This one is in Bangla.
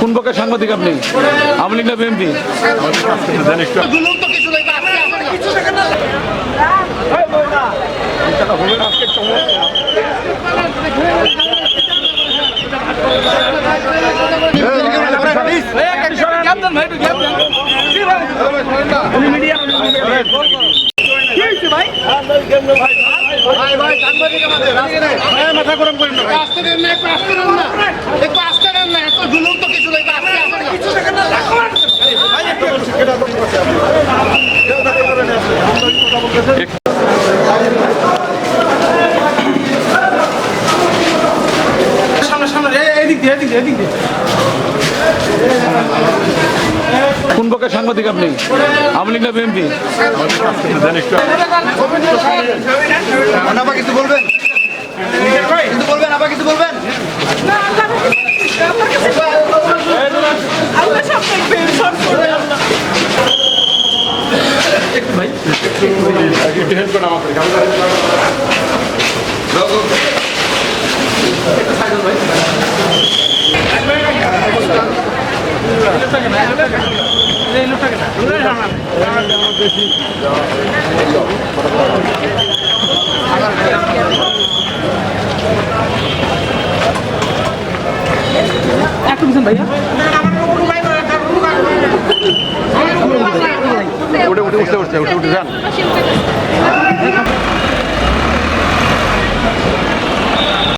কোন পক্ষের সাংবাদিক আপনি? আওয়ামী লীগ না বিএনপি? মাথা গরম করেন না, আসতে দেন না, একটু আসতে দেন না, একটু আসতে দেন না, এত জুলুম তো কিছু নেই, সামনে সামনে এদিক দিয়ে এদিক দিয়ে এদিক দিয়ে। কোন পক্ষের সাংবাদিক আপনি? আওয়ামী লীগ না বিএনপি? আবার কিছু বলবেন? কিছু বলবেন? আবার কিছু বলবেন? উঠে যান।